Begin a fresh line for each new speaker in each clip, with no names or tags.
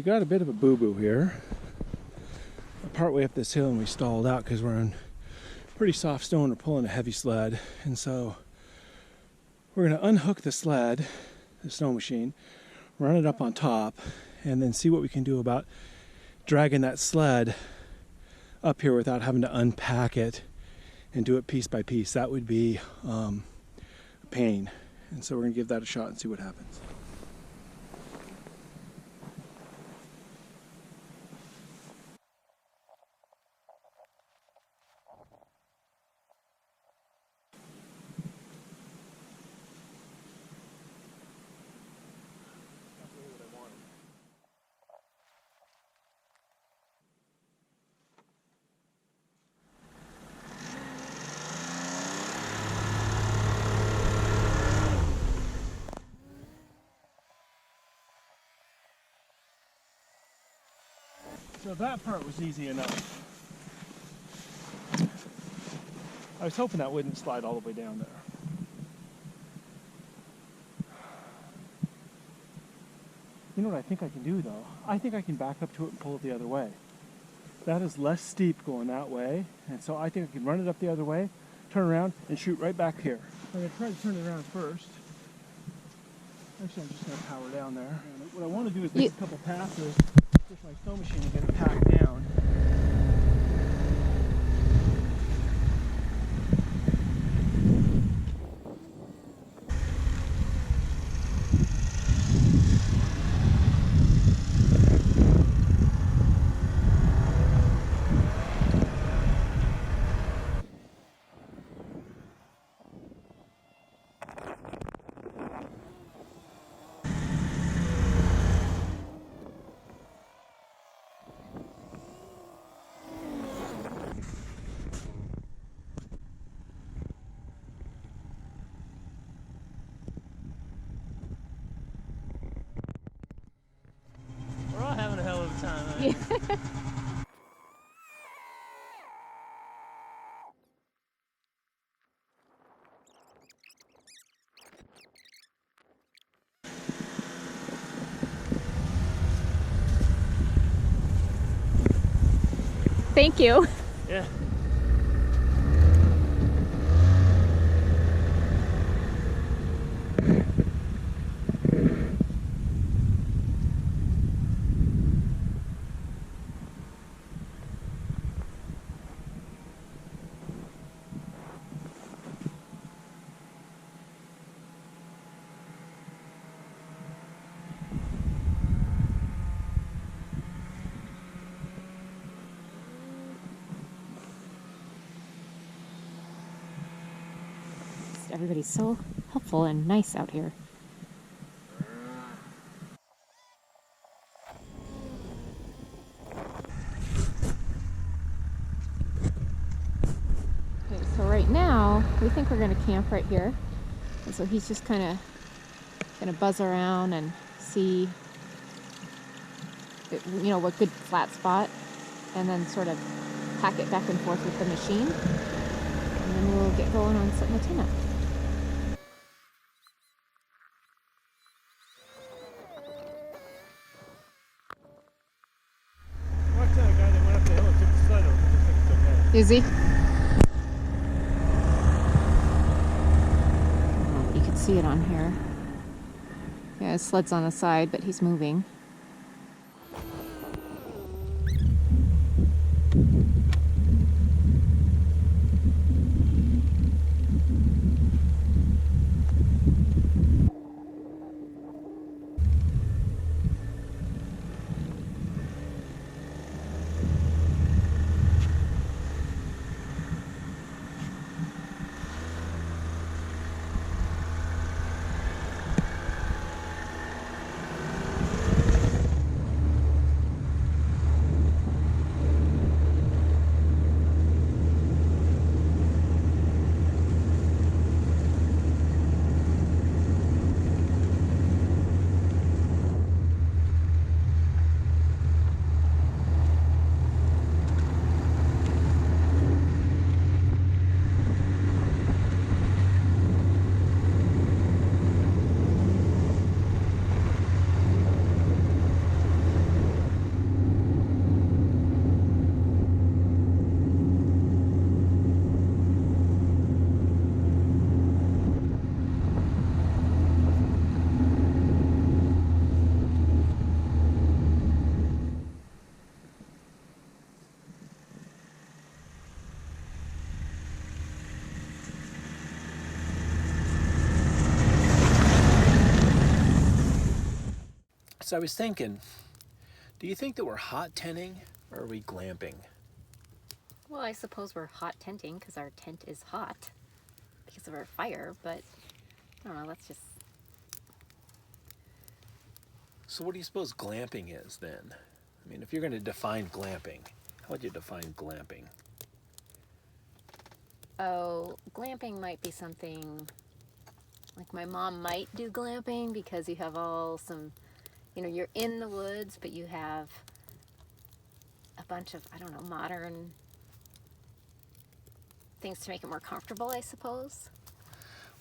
got a bit of a boo-boo here. We're partway up this hill and we stalled out because we're on pretty soft stone. We're pulling a heavy sled, and so we're going to unhook the sled, the snow machine, run it up on top, and then see what we can do about dragging that sled up here without having to unpack it and do it piece by piece. That would be a pain. And so we're going to give that a shot and see what happens. So that part was easy enough. I was hoping that wouldn't slide all the way down there. You know what I think I can do though? I think I can back up to it and pull it the other way. That is less steep going that way, and so I think I can run it up the other way, turn around, and shoot right back here. I'm going to try to turn it around first. Actually, I'm just going to power down there. And what I want to do is make a couple passes, push my snow machine and get it packed down.
We're all having a hell of a time, huh?
Yeah. Thank you.
Yeah.
Everybody's so helpful and nice out here. Okay, so right now we think we're going to camp right here, and so he's just kind of going to buzz around and see, you know, what good flat spot, and then sort of pack it back and forth with the machine, and then we'll get going on setting the tent up. Is he? You can see it on here. Yeah, his sled's on the side, but he's moving.
So I was thinking, do you think that we're hot tenting or are we glamping?
Well, I suppose we're hot tenting because our tent is hot because of our fire, but I don't know, let's just...
So what do you suppose glamping is then? I mean, if you're going to define glamping, how would you define glamping?
Oh, glamping might be something like my mom might do glamping because you have all some, you know, you're in the woods, but you have a bunch of, I don't know, modern things to make it more comfortable, I suppose.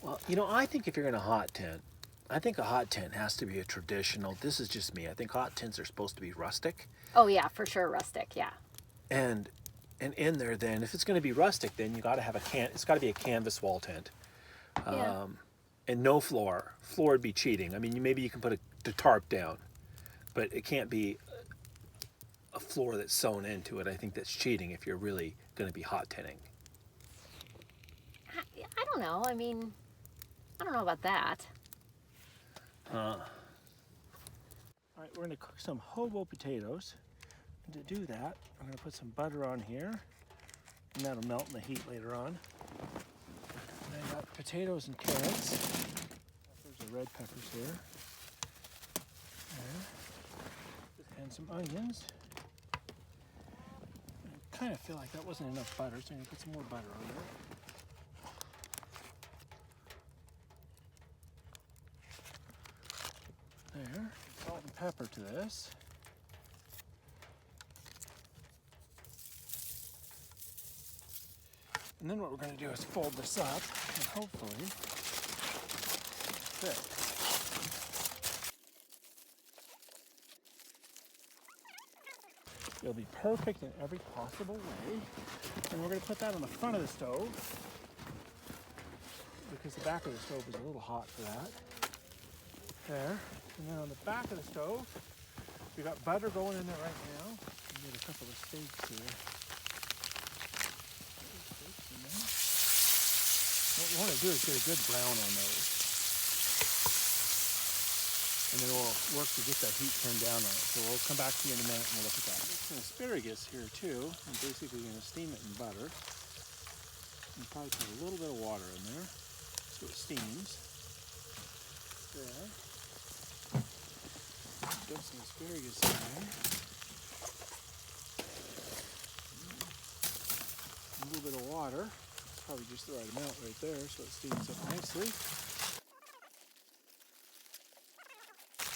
Well, you know, I think if you're going to hot tent, I think a hot tent has to be a traditional, this is just me, I think hot tents are supposed to be rustic.
Oh yeah, for sure, rustic, yeah.
And in there then, if it's going to be rustic, then you got to have it's got to be a canvas wall tent.
Yeah.
And no floor. Floor would be cheating. I mean, maybe you can put the tarp down, but it can't be a floor that's sewn into it. I think that's cheating if you're really going to be hot tenting.
I don't know, I mean, I don't know about that.
All right, we're going to cook some hobo potatoes. And to do that, I'm going to put some butter on here, and that'll melt in the heat later on. And I got potatoes and carrots. There's the red peppers here. And some onions. I kind of feel like that wasn't enough butter, so I'm going to put some more butter on there. There, salt and pepper to this. And then what we're going to do is fold this up and hopefully fit. It'll be perfect in every possible way. And we're going to put that on the front of the stove because the back of the stove is a little hot for that. There. And then on the back of the stove, we got butter going in there right now. We need a couple of steaks here. What we want to do is get a good brown on those. And then we'll work to get that heat turned down on it. So we'll come back to you in a minute and we'll look at that. There's some asparagus here too. I'm basically going to steam it in butter. And probably put a little bit of water in there so it steams. There. Dump some asparagus in there. A little bit of water. It's probably just the right amount right there so it steams up nicely.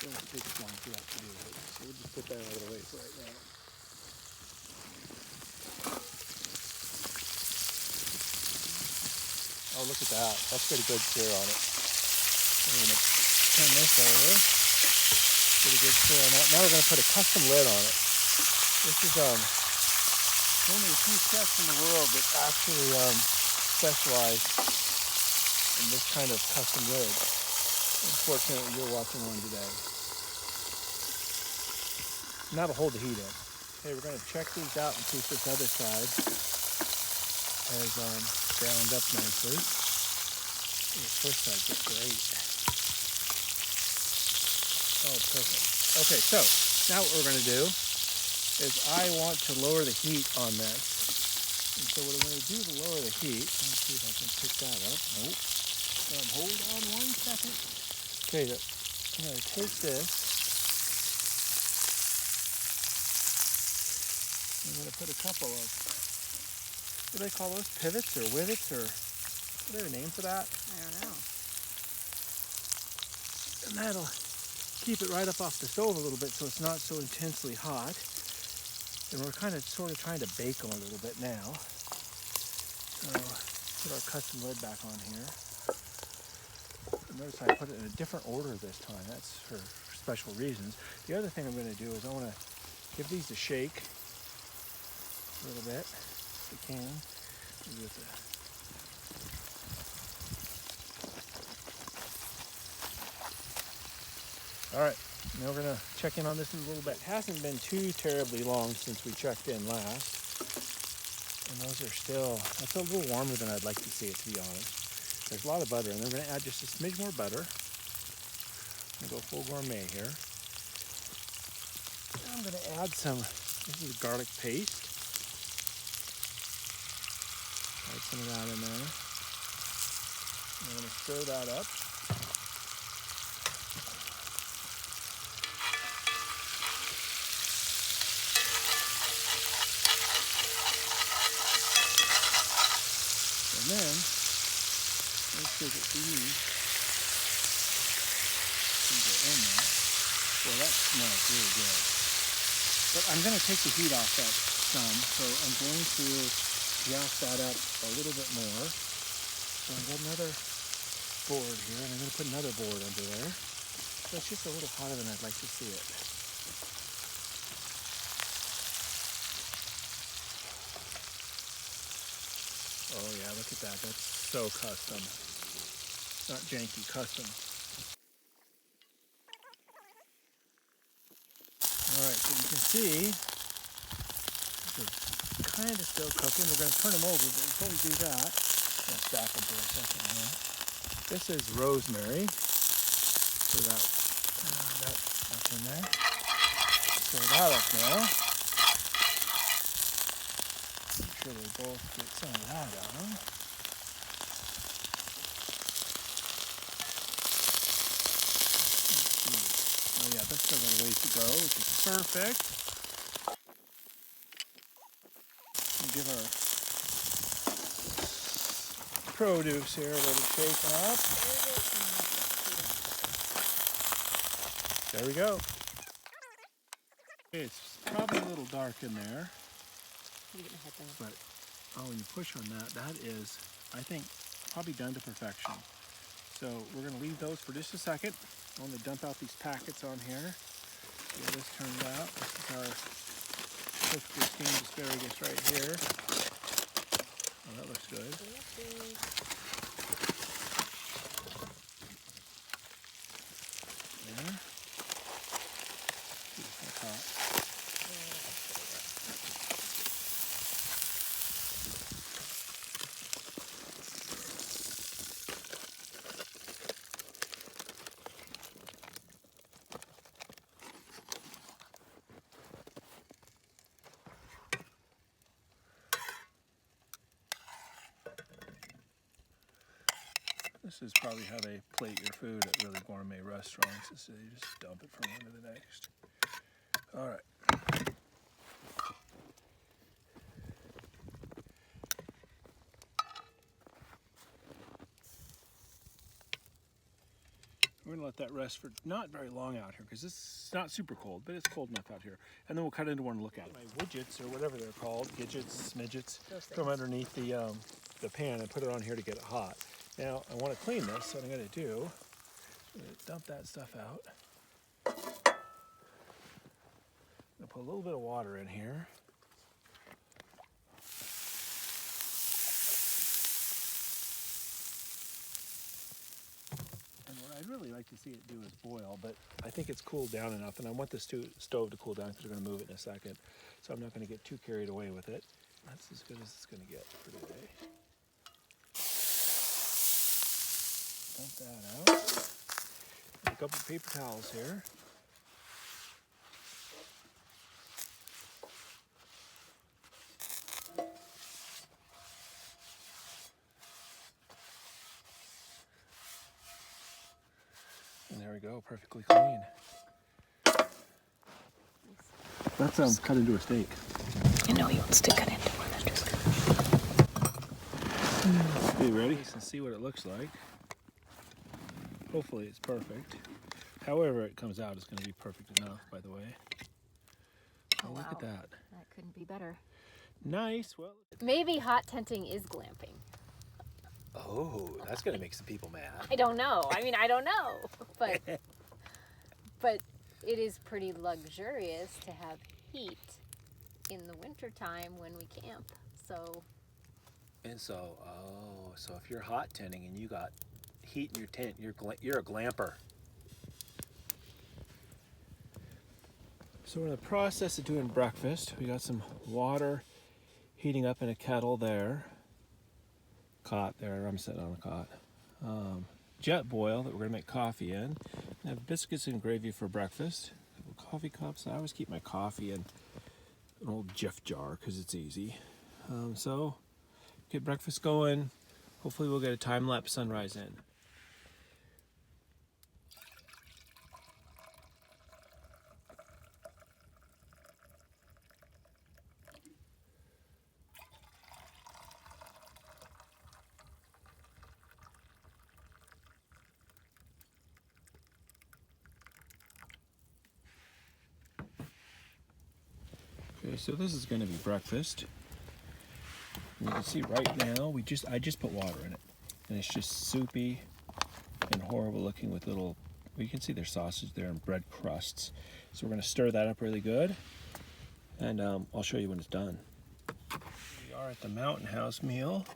Don't take as long for that to do it. So we'll just put that out of the way for right now. Oh, look at that. That's got a good sear on it. I'm going to turn this over. Pretty good sear on that. Now we're going to put a custom lid on it. This is one of the few chefs in the world that actually specialize in this kind of custom lid. Unfortunately, you're watching one today. And that'll hold the heat in. Okay, we're going to check these out and see if this other side has browned up nicely. The first side looks great. Oh, perfect. Okay, so now what we're going to do is I want to lower the heat on this. And so what I'm going to do to lower the heat, let's see if I can pick that up. Nope. Hold on one second. Okay, I'm going to take this. I'm going to put a couple of, what do they call those? Pivots or wivets or, what do they have a name for that?
I don't know.
And that'll keep it right up off the stove a little bit so it's not so intensely hot. And we're kind of sort of trying to bake them a little bit now. So put our custom lid back on here. And notice I put it in a different order this time. That's for special reasons. The other thing I'm going to do is I want to give these a shake a little bit, if we can. All right, now we're going to check in on this in a little bit. It hasn't been too terribly long since we checked in last. And those are still, that's a little warmer than I'd like to see it, to be honest. There's a lot of butter, and I'm going to add just a smidge more butter. I'm going to go full gourmet here. I'm going to add some, this is garlic paste. Add some of that in there. I'm going to stir that up. And then, make sure that these are in there. Well, that smells really good. But I'm going to take the heat off that some, so I'm going to gas that up a little bit more. So I've got another board here, and I'm going to put another board under there. So it's just a little hotter than I'd like to see it. Oh yeah, look at that. That's so custom. Not janky, custom. Alright, so you can see they're kind of still cooking. We're going to turn them over, but before we do that, I'm going to stack them for a second here. This is rosemary. So that's in there. Stir that up now. Make sure they both get some of that on. Oh yeah, that's still got a ways to go, which is perfect. We'll give our produce here a little shake up. There we go. Okay, it's probably a little dark in there. But when you push on that, that is, I think, probably done to perfection. So we're going to leave those for just a second. I want to dump out these packets on here. See how this turned out. This is our perfectly steamed asparagus right here. Oh, that looks good. There. Ooh, that's hot. This is probably how they plate your food at really gourmet restaurants. So you just dump it from one to the next. All right. We're gonna let that rest for not very long out here because it's not super cold, but it's cold enough out here. And then we'll cut into one and look at it. My widgets, or whatever they're called, gidgets, midgets, from underneath the pan and put it on here to get it hot. Now, I want to clean this, so what I'm going to do, I'm going to dump that stuff out. I'm going to put a little bit of water in here. And what I'd really like to see it do is boil, but I think it's cooled down enough, and I want this stove to cool down because we're going to move it in a second. So I'm not going to get too carried away with it. That's as good as it's going to get for today. Dump that out. A couple paper towels here. And there we go, perfectly clean. That's cut into a steak.
I know he wants to cut into one.
Are you ready? And see what it looks like. Hopefully it's perfect. However it comes out, it's going to be perfect enough, by the way. Oh, wow. Look at that.
That couldn't be better.
Nice. Well,
maybe hot tenting is glamping.
Oh, that's going to make some people mad.
I don't know. I mean, I don't know. But it is pretty luxurious to have heat in the wintertime when we camp. So.
And so, so if you're hot tenting and you got heat in your tent, you're a glamper. So we're in the process of doing breakfast. We got some water heating up in a kettle there. Cot there, I'm sitting on a cot. Jet boil that we're gonna make coffee in. And have biscuits and gravy for breakfast. A couple coffee cups. I always keep my coffee in an old Jif jar because it's easy. So get breakfast going. Hopefully we'll get a time-lapse sunrise in. Okay, so this is going to be breakfast. And you can see right now, I just put water in it, and it's just soupy and horrible looking with little. Well, you can see there's sausage there and bread crusts. So we're going to stir that up really good, and I'll show you when it's done. We are at the Mountain House meal.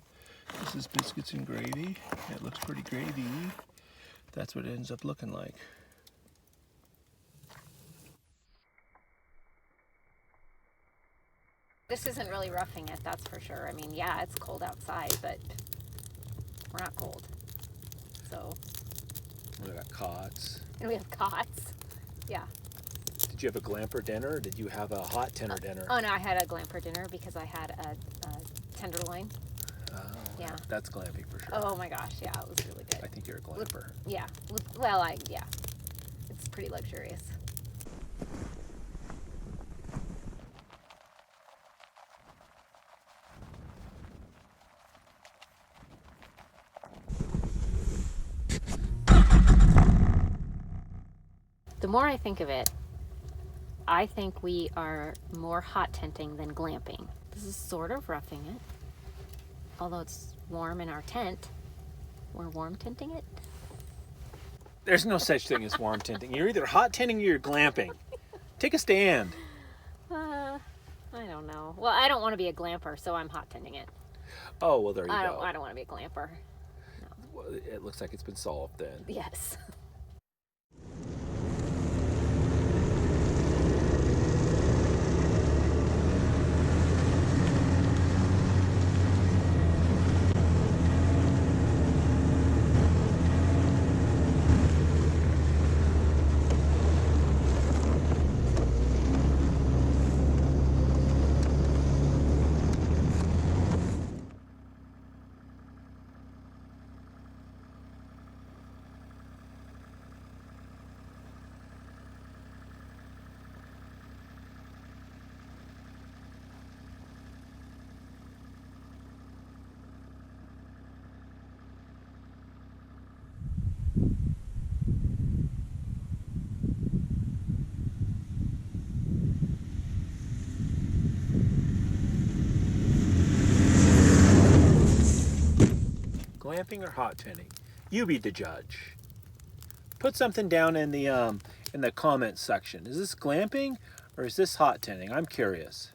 This is biscuits and gravy. It looks pretty gravy. That's what it ends up looking like.
This isn't really roughing it, that's for sure. I mean, yeah, it's cold outside, but we're not cold. So.
We got cots.
And we have cots. Yeah.
Did you have a glamper dinner, or did you have a hot tender dinner?
Oh no, I had a glamper dinner because I had a tenderloin.
Oh,
yeah.
That's glamping for sure.
Oh my gosh, yeah, it was really good.
I think you're a glamper.
Yeah. Well, yeah. It's pretty luxurious. The more I think of it, I think we are more hot tenting than glamping. This is sort of roughing it. Although it's warm in our tent, we're warm tenting it.
There's no such thing as warm tenting. You're either hot tenting or you're glamping. Take a stand.
I don't know. Well, I don't want to be a glamper, so I'm hot tenting it.
Oh, well, there you go.
I don't want to be a glamper. No.
Well, it looks like it's been solved then.
Yes.
Glamping or hot tenting? You be the judge. Put something down in the comments section. Is this glamping or is this hot tenting? I'm curious.